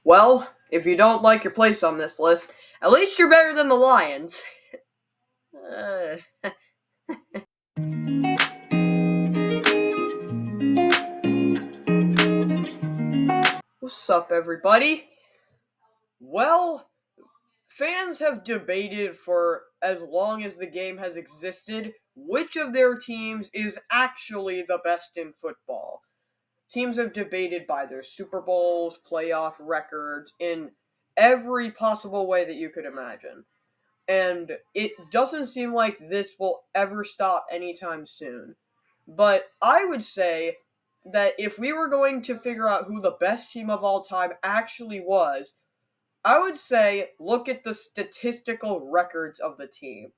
Well, if you don't like your place on this list, at least you're better than the Lions. Uh, what's up, everybody? Well, fans have debated for as long as the game has existed which of their teams is actually the best in football. Teams have debated by their Super Bowls, playoff records, in every possible way that you could imagine. And it doesn't seem like this will ever stop anytime soon. But I would say that if we were going to figure out who the best team of all time actually was, I would say look at the statistical records of the team.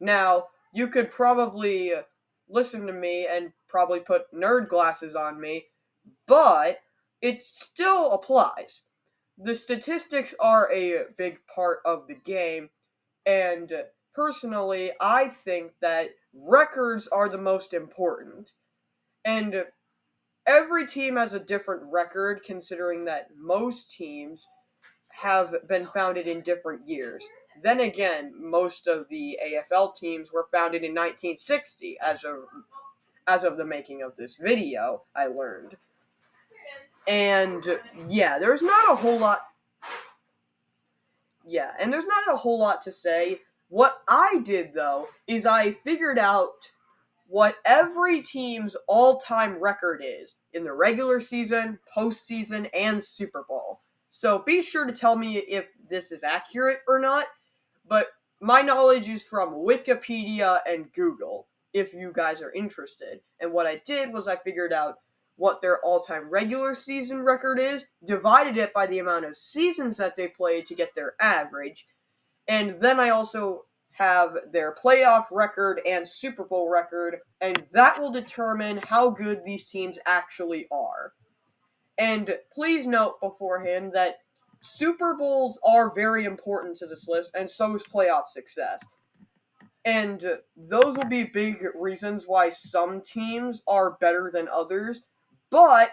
Now, you could probably listen to me and probably put nerd glasses on me, but it still applies. The statistics are a big part of the game, and personally, I think that records are the most important. And every team has a different record, considering that most teams have been founded in different years. Then again, most of the AFL teams were founded in 1960, as of the making of this video, I learned. And yeah, there's not a whole lot. Yeah, and there's not a whole lot to say. What I did, though, is I figured out what every team's all-time record is in the regular season, postseason, and Super Bowl. So be sure to tell me if this is accurate or not, but my knowledge is from Wikipedia and Google, if you guys are interested. And what I did was I figured out what their all-time regular season record is, divided it by the amount of seasons that they played to get their average, and then I also have their playoff record and Super Bowl record, and that will determine how good these teams actually are. And please note beforehand that Super Bowls are very important to this list, and so is playoff success. And those will be big reasons why some teams are better than others, but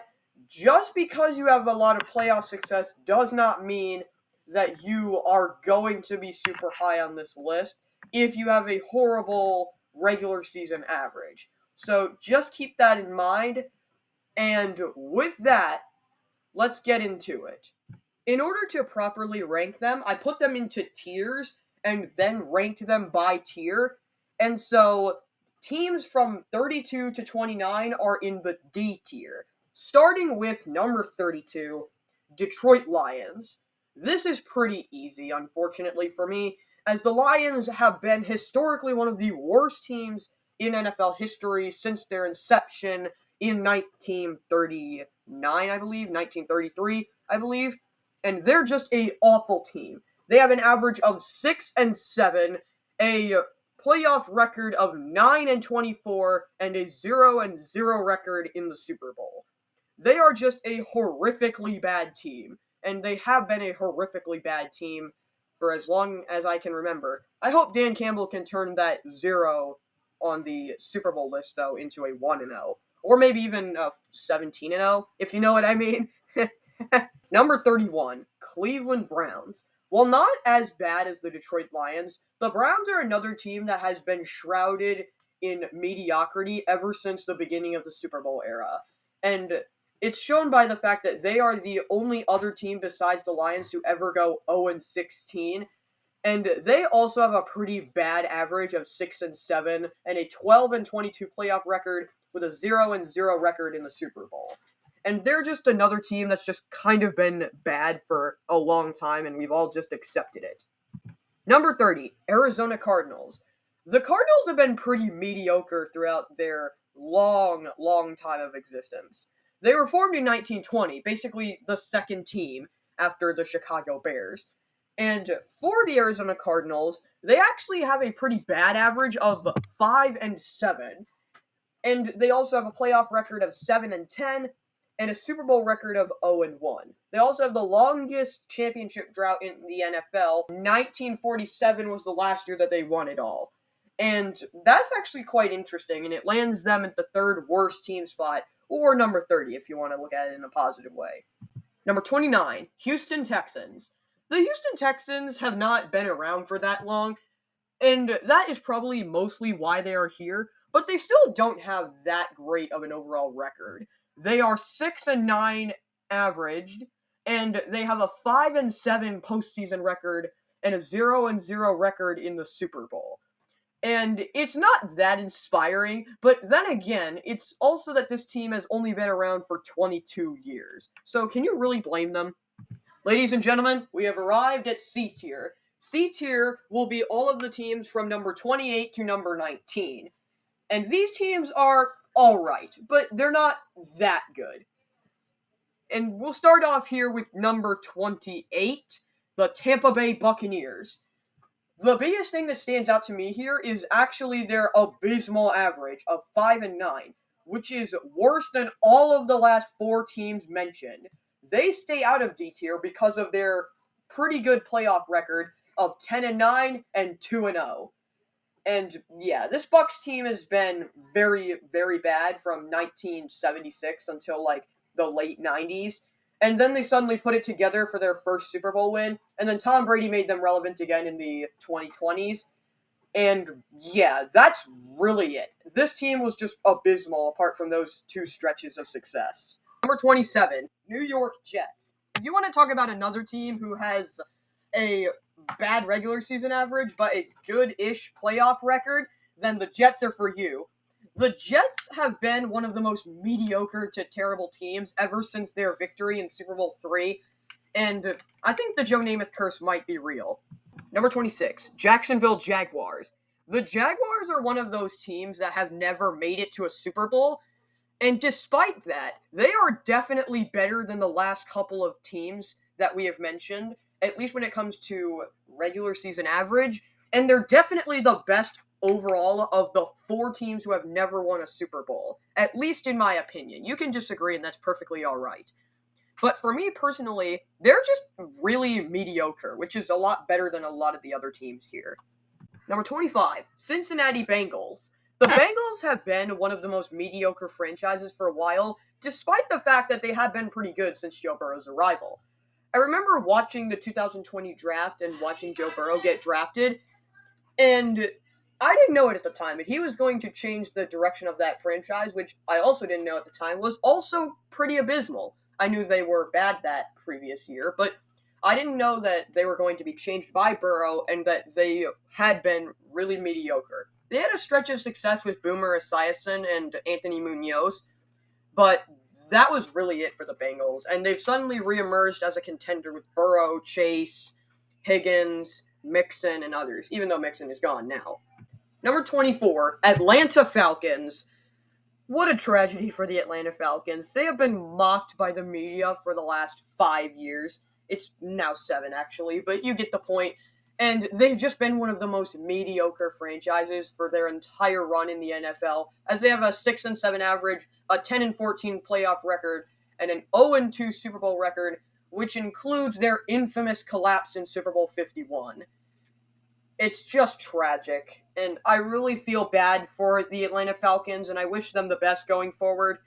just because you have a lot of playoff success does not mean that you are going to be super high on this list if you have a horrible regular season average. So just keep that in mind, and with that, let's get into it. In order to properly rank them, I put them into tiers and then ranked them by tier. And so teams from 32 to 29 are in the D tier. Starting with number 32, Detroit Lions. This is pretty easy, unfortunately for me, as the Lions have been historically one of the worst teams in NFL history since their inception in 1939, I believe, 1933, I believe, and they're just a awful team. They have an average of 6-7, a playoff record of 9-24, and a 0-0 record in the Super Bowl. They are just a horrifically bad team, and they have been a horrifically bad team for as long as I can remember. I hope Dan Campbell can turn that 0 on the Super Bowl list, though, into a 1-0. Or maybe even 17-0, if you know what I mean. Number 31, Cleveland Browns. While not as bad as the Detroit Lions, the Browns are another team that has been shrouded in mediocrity ever since the beginning of the Super Bowl era. And it's shown by the fact that they are the only other team besides the Lions to ever go 0-16. And they also have a pretty bad average of 6-7 and a 12-22 playoff record with a 0-0 record in the Super Bowl. And they're just another team that's just kind of been bad for a long time, and we've all just accepted it. Number 30, Arizona Cardinals. The Cardinals have been pretty mediocre throughout their long, long time of existence. They were formed in 1920, basically the second team after the Chicago Bears. And for the Arizona Cardinals, they actually have a pretty bad average of 5-7. And they also have a playoff record of 7-10 and a Super Bowl record of 0-1. They also have the longest championship drought in the NFL. 1947 was the last year that they won it all. And that's actually quite interesting, and it lands them at the third worst team spot, or number 30 if you want to look at it in a positive way. Number 29, Houston Texans. The Houston Texans have not been around for that long, and that is probably mostly why they are here, but they still don't have that great of an overall record. They are 6-9 averaged, and they have a 5-7 postseason record and a 0-0 record in the Super Bowl. And it's not that inspiring, but then again, it's also that this team has only been around for 22 years. So can you really blame them? Ladies and gentlemen, we have arrived at C tier. C tier will be all of the teams from number 28 to number 19. And these teams are alright, but they're not that good. And we'll start off here with number 28, the Tampa Bay Buccaneers. The biggest thing that stands out to me here is actually their abysmal average of 5-9, which is worse than all of the last four teams mentioned. They stay out of D tier because of their pretty good playoff record of 10-9 and 2-0. And yeah, this Bucs team has been very, very bad from 1976 until like the late 90s. And then they suddenly put it together for their first Super Bowl win. And then Tom Brady made them relevant again in the 2020s. And yeah, that's really it. This team was just abysmal apart from those two stretches of success. Number 27, New York Jets. If you want to talk about another team who has a bad regular season average but a good-ish playoff record, then the Jets are for you. The Jets have been one of the most mediocre to terrible teams ever since their victory in Super Bowl III, and I think the Joe Namath curse might be real. Number 26, Jacksonville Jaguars. The Jaguars are one of those teams that have never made it to a Super Bowl, and despite that, they are definitely better than the last couple of teams that we have mentioned, at least when it comes to regular season average, and they're definitely the best overall of the four teams who have never won a Super Bowl, at least in my opinion. You can disagree, and that's perfectly alright. But for me personally, they're just really mediocre, which is a lot better than a lot of the other teams here. Number 25, Cincinnati Bengals. The Bengals have been one of the most mediocre franchises for a while, despite the fact that they have been pretty good since Joe Burrow's arrival. I remember watching the 2020 draft and watching Joe Burrow get drafted, and I didn't know it at the time, but he was going to change the direction of that franchise, which I also didn't know at the time was also pretty abysmal. I knew they were bad that previous year, but I didn't know that they were going to be changed by Burrow and that they had been really mediocre. They had a stretch of success with Boomer Esiason and Anthony Munoz, but that was really it for the Bengals, and they've suddenly reemerged as a contender with Burrow, Chase, Higgins, Mixon, and others, even though Mixon is gone now. Number 24, Atlanta Falcons. What a tragedy for the Atlanta Falcons. They have been mocked by the media for the last 5 years. It's now 7, actually, but you get the point. And they've just been one of the most mediocre franchises for their entire run in the NFL, as they have a 6-7 average, a 10-14 playoff record, and an 0-2 Super Bowl record, which includes their infamous collapse in Super Bowl 51. It's just tragic, and I really feel bad for the Atlanta Falcons, and I wish them the best going forward,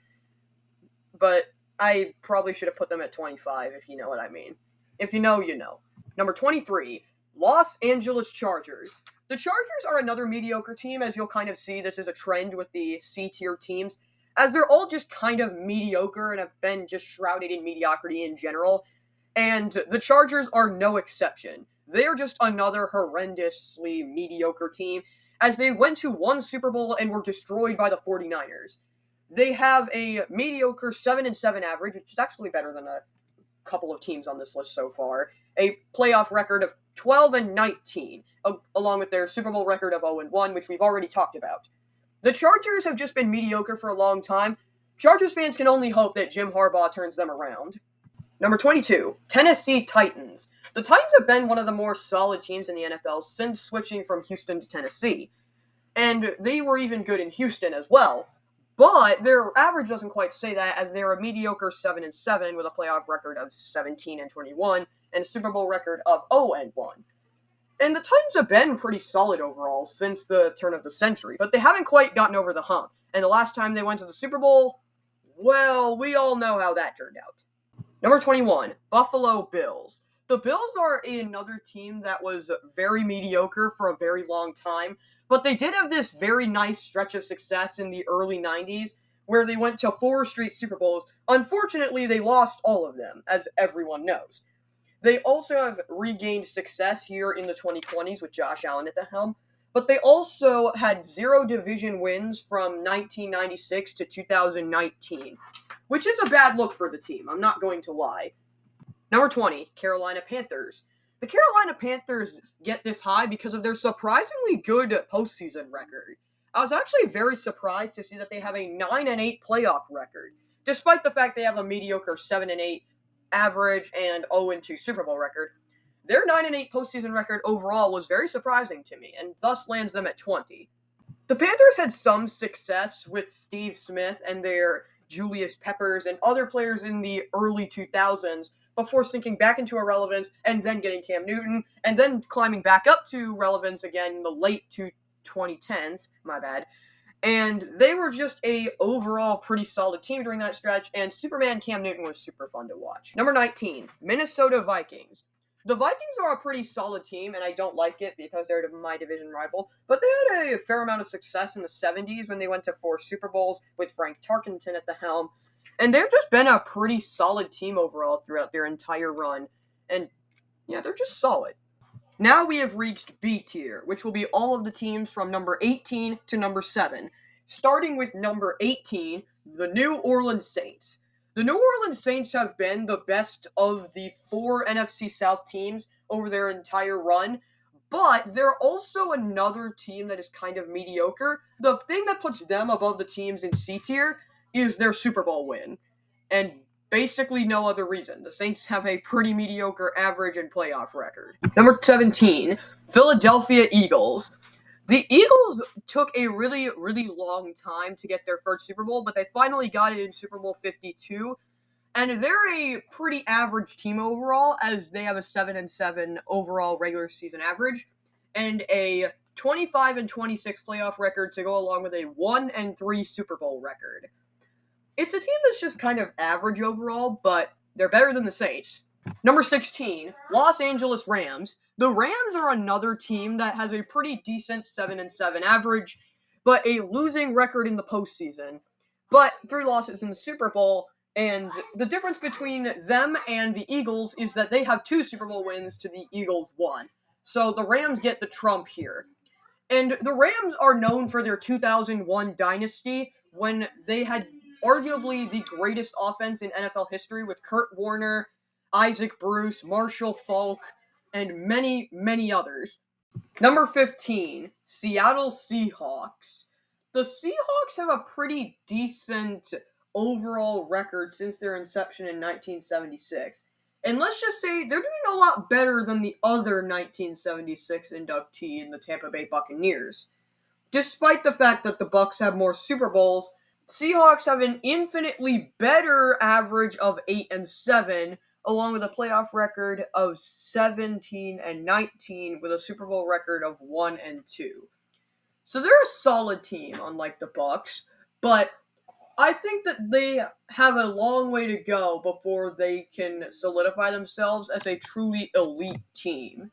but I probably should have put them at 25, if you know what I mean. If you know, you know. Number 23, Los Angeles Chargers. The Chargers are another mediocre team, as you'll kind of see. This is a trend with the C-tier teams, as they're all just kind of mediocre and have been just shrouded in mediocrity in general, and the Chargers are no exception. They're just another horrendously mediocre team, as they went to one Super Bowl and were destroyed by the 49ers. They have a mediocre 7-7 average, which is actually better than a couple of teams on this list so far, a playoff record of 12-19, along with their Super Bowl record of 0-1, which we've already talked about. The Chargers have just been mediocre for a long time. Chargers fans can only hope that Jim Harbaugh turns them around. Number 22, Tennessee Titans. The Titans have been one of the more solid teams in the NFL since switching from Houston to Tennessee. And they were even good in Houston as well. But their average doesn't quite say that, as they're a mediocre 7-7 with a playoff record of 17-21 and a Super Bowl record of 0-1. And the Titans have been pretty solid overall since the turn of the century, but they haven't quite gotten over the hump. And the last time they went to the Super Bowl, well, we all know how that turned out. Number 21, Buffalo Bills. The Bills are another team that was very mediocre for a very long time, but they did have this very nice stretch of success in the early 90s where they went to 4 straight Super Bowls. Unfortunately, they lost all of them, as everyone knows. They also have regained success here in the 2020s with Josh Allen at the helm, but they also had 0 division wins from 1996 to 2019, which is a bad look for the team, I'm not going to lie. Number 20, Carolina Panthers. The Carolina Panthers get this high because of their surprisingly good postseason record. I was actually very surprised to see that they have a 9-8 playoff record, despite the fact they have a mediocre 7-8 average and 0-2 Super Bowl record. Their 9-8 postseason record overall was very surprising to me, and thus lands them at 20. The Panthers had some success with Steve Smith and their Julius Peppers and other players in the early 2000s before sinking back into irrelevance and then getting Cam Newton and then climbing back up to relevance again in the late 2010s, my bad. And they were just a overall pretty solid team during that stretch, and Superman Cam Newton was super fun to watch. Number 19, Minnesota Vikings. The Vikings are a pretty solid team, and I don't like it because they're my division rival, but they had a fair amount of success in the 70s when they went to 4 Super Bowls with Frank Tarkenton at the helm, and they've just been a pretty solid team overall throughout their entire run, and yeah, they're just solid. Now we have reached B tier, which will be all of the teams from number 18 to number 7. Starting with number 18, the New Orleans Saints. The New Orleans Saints have been the best of the 4 NFC South teams over their entire run, but they're also another team that is kind of mediocre. The thing that puts them above the teams in C tier is their Super Bowl win. And basically no other reason. The Saints have a pretty mediocre average and playoff record. Number 17, Philadelphia Eagles. The Eagles took a really, really long time to get their first Super Bowl, but they finally got it in Super Bowl 52. And they're a pretty average team overall, as they have a 7-7 overall regular season average and a 25-26 playoff record to go along with a 1-3 Super Bowl record. It's a team that's just kind of average overall, but they're better than the Saints. Number 16, Los Angeles Rams. The Rams are another team that has a pretty decent 7-7 average, but a losing record in the postseason. But 3 losses in the Super Bowl, and the difference between them and the Eagles is that they have 2 Super Bowl wins to the Eagles 1. So the Rams get the trump here. And the Rams are known for their 2001 dynasty when they had arguably the greatest offense in NFL history with Kurt Warner, Isaac Bruce, Marshall Faulk, and many, many others. Number 15, Seattle Seahawks. The Seahawks have a pretty decent overall record since their inception in 1976. And let's just say they're doing a lot better than the other 1976 inductee in the Tampa Bay Buccaneers. Despite the fact that the Bucs have more Super Bowls, Seahawks have an infinitely better average of 8-7, along with a playoff record of 17-19, with a Super Bowl record of 1-2. So they're a solid team, unlike the Bucs, but I think that they have a long way to go before they can solidify themselves as a truly elite team.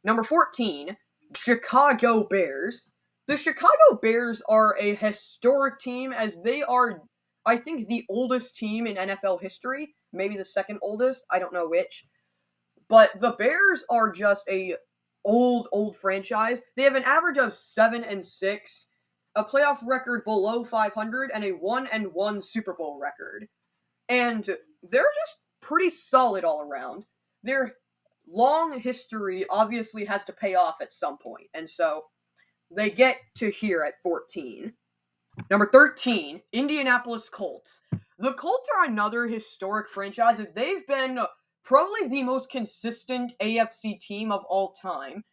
Number 14, Chicago Bears. The Chicago Bears are a historic team as they are, I think, the oldest team in NFL history. Maybe the second oldest, I don't know which. But the Bears are just a old franchise. They have an average of 7-6, a playoff record below 500, and a 1-1 Super Bowl record. And they're just pretty solid all around. Their long history obviously has to pay off at some point, and so they get to here at 14. Number 13, Indianapolis Colts. The Colts are another historic franchise as they've been probably the most consistent AFC team of all time.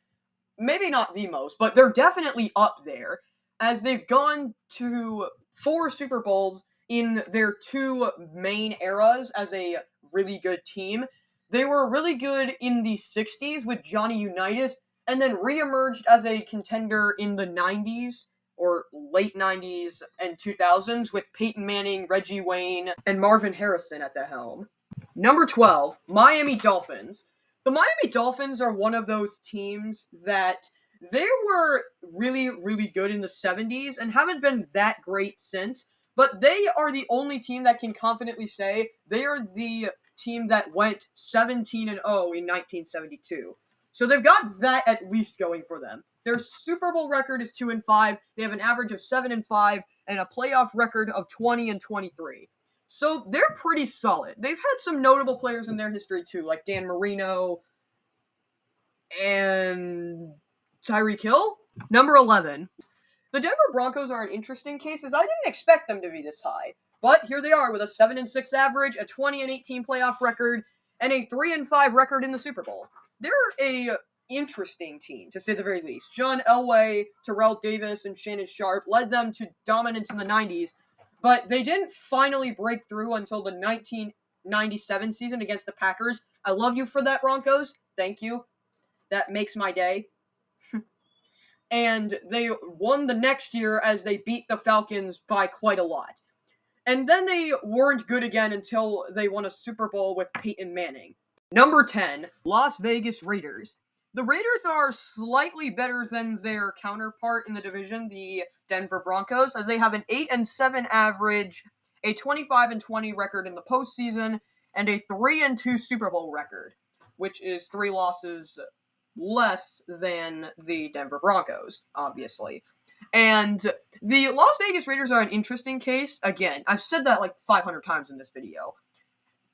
Maybe not the most, but they're definitely up there as they've gone to 4 Super Bowls in their 2 main eras as a really good team. They were really good in the 60s with Johnny Unitas, and then reemerged as a contender in the 90s, or late 90s and 2000s, with Peyton Manning, Reggie Wayne, and Marvin Harrison at the helm. Number 12, Miami Dolphins. The Miami Dolphins are one of those teams that they were really, really good in the 70s and haven't been that great since, but they are the only team that can confidently say they are the team that went 17-0 in 1972. So they've got that at least going for them. Their Super Bowl record is 2-5. They have an average of 7-5 and a playoff record of 20-23. So they're pretty solid. They've had some notable players in their history too, like Dan Marino and Tyreek Hill. Number 11. The Denver Broncos are an interesting case, as I didn't expect them to be this high. But here they are with a 7-6 average, a 20-18 playoff record, and a 3-5 record in the Super Bowl. They're a interesting team, to say the very least. John Elway, Terrell Davis, and Shannon Sharp led them to dominance in the 90s, but they didn't finally break through until the 1997 season against the Packers. I love you for that, Broncos. Thank you. That makes my day. And they won the next year as they beat the Falcons by quite a lot. And then they weren't good again until they won a Super Bowl with Peyton Manning. Number 10, Las Vegas Raiders. The Raiders are slightly better than their counterpart in the division, the Denver Broncos, as they have an 8-7 average, a 25-20 record in the postseason, and a 3-2 Super Bowl record, which is 3 losses less than the Denver Broncos, obviously. And the Las Vegas Raiders are an interesting case. Again, I've said that like 500 times in this video.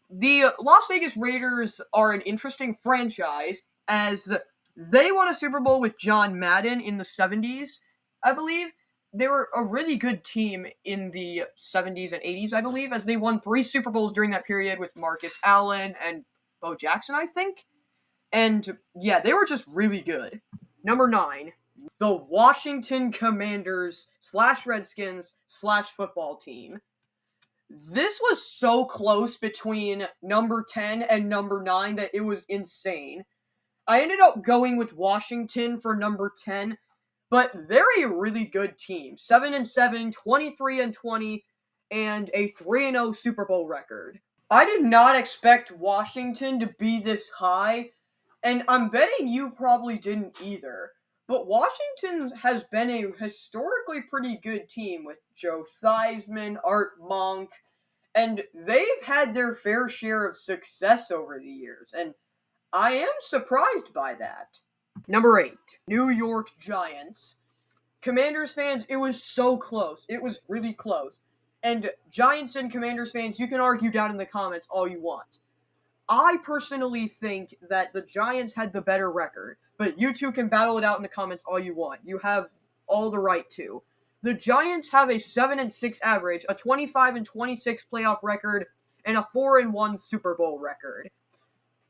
The Las Vegas Raiders are an interesting franchise as they won a Super Bowl with John Madden in the 70s, I believe. They were a really good team in the 70s and 80s, I believe, as they won 3 Super Bowls during that period with Marcus Allen and Bo Jackson, I think. And yeah, they were just really good. Number 9, the Washington Commanders / Redskins / football team. This was so close between number 10 and number 9 that it was insane. I ended up going with Washington for number 10, but they're a really good team. 7-7, 23-20, and a 3-0 Super Bowl record. I did not expect Washington to be this high, and I'm betting you probably didn't either. But Washington has been a historically pretty good team with Joe Theismann, Art Monk, and they've had their fair share of success over the years, and I am surprised by that. Number 8, New York Giants. Commanders fans, it was so close. It was really close. And Giants and Commanders fans, you can argue down in the comments all you want. I personally think that the Giants had the better record, but you two can battle it out in the comments all you want. You have all the right to. The Giants have a 7-6 average, a 25-26 playoff record, and a 4-1 Super Bowl record.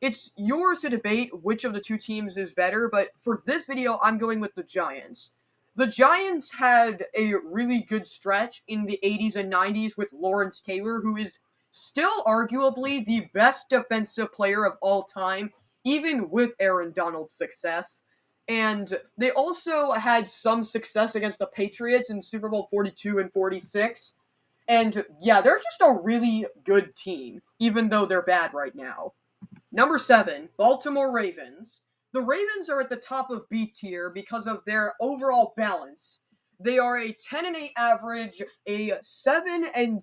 It's yours to debate which of the two teams is better, but for this video, I'm going with the Giants. The Giants had a really good stretch in the 80s and 90s with Lawrence Taylor, who is still arguably the best defensive player of all time, even with Aaron Donald's success. And they also had some success against the Patriots in Super Bowl 42 and 46. And yeah, they're just a really good team, even though they're bad right now. Number 7, Baltimore Ravens. The Ravens are at the top of B tier because of their overall balance. They are a 10-8 average, a 7-13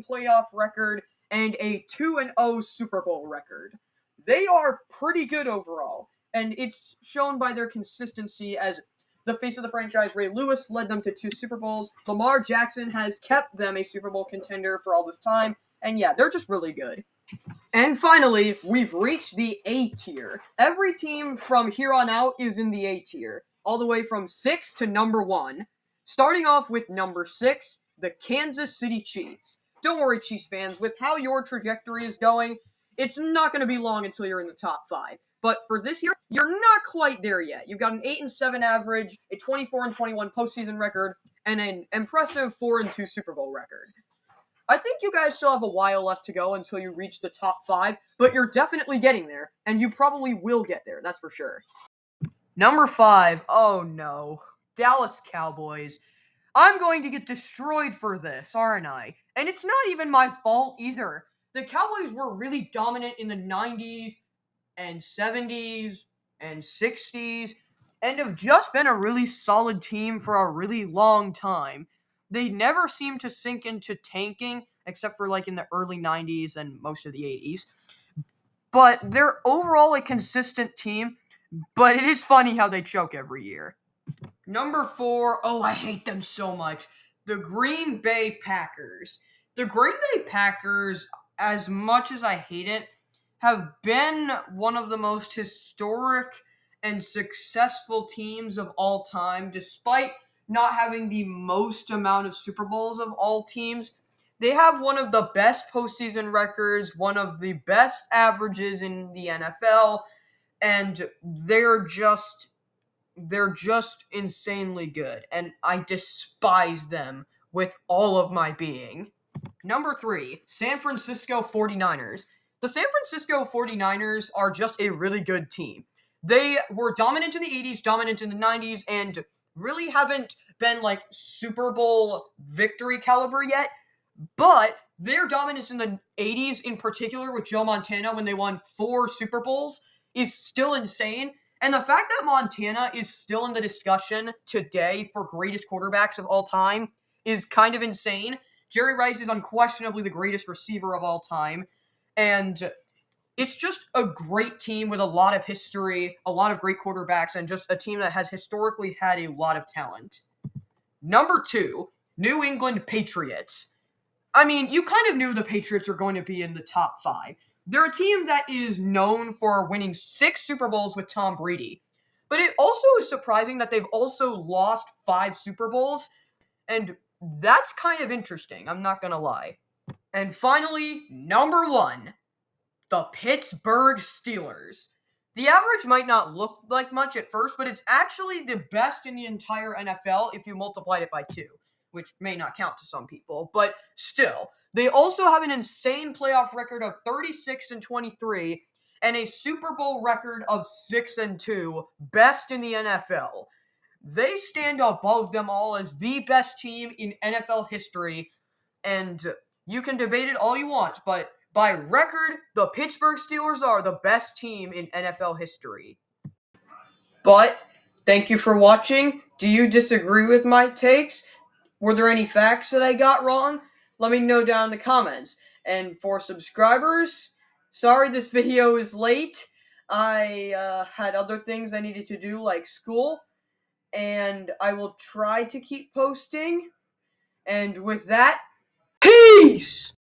playoff record, and a 2-0 Super Bowl record. They are pretty good overall, and it's shown by their consistency as the face of the franchise, Ray Lewis, led them to 2 Super Bowls. Lamar Jackson has kept them a Super Bowl contender for all this time, and yeah, they're just really good. And finally, we've reached the A tier. Every team from here on out is in the A tier, all the way from 6 to number 1. Starting off with number 6, the Kansas City Chiefs. Don't worry, Chiefs fans, with how your trajectory is going, it's not going to be long until you're in the top 5. But for this year, you're not quite there yet. You've got an 8-7 average, a 24-21 postseason record, and an impressive 4-2 Super Bowl record. I think you guys still have a while left to go until you reach the top 5, but you're definitely getting there, and you probably will get there, that's for sure. Number 5, oh no, Dallas Cowboys. I'm going to get destroyed for this, aren't I? And it's not even my fault either. The Cowboys were really dominant in the 90s and 70s and 60s and have just been a really solid team for a really long time. They never seem to sink into tanking except for like in the early 90s and most of the 80s. But they're overall a consistent team, but it is funny how they choke every year. Number 4, oh, I hate them so much. The Green Bay Packers. The Green Bay Packers, as much as I hate it, have been one of the most historic and successful teams of all time, despite not having the most amount of Super Bowls of all teams. They have one of the best postseason records, one of the best averages in the NFL, and they're just insanely good, and I despise them with all of my being. Number 3, San Francisco 49ers. The San Francisco 49ers are just a really good team. They were dominant in the 80s, dominant in the 90s, and really haven't been like Super Bowl victory caliber yet, but their dominance in the 80s, in particular with Joe Montana when they won 4 Super Bowls, is still insane. And the fact that Montana is still in the discussion today for greatest quarterbacks of all time is kind of insane. Jerry Rice is unquestionably the greatest receiver of all time. And it's just a great team with a lot of history, a lot of great quarterbacks, and just a team that has historically had a lot of talent. Number 2, New England Patriots. I mean, you kind of knew the Patriots were going to be in the top 5. They're a team that is known for winning 6 Super Bowls with Tom Brady. But it also is surprising that they've also lost 5 Super Bowls, and that's kind of interesting, I'm not going to lie. And finally, number 1, the Pittsburgh Steelers. The average might not look like much at first, but it's actually the best in the entire NFL if you multiplied it by 2, which may not count to some people, but still. They also have an insane playoff record of 36-23 and a Super Bowl record of 6-2, best in the NFL. They stand above them all as the best team in NFL history, and you can debate it all you want, but by record, the Pittsburgh Steelers are the best team in NFL history. But thank you for watching. Do you disagree with my takes? Were there any facts that I got wrong? Let me know down in the comments. And for subscribers, sorry this video is late. I had other things I needed to do like school, and I will try to keep posting. And with that, peace!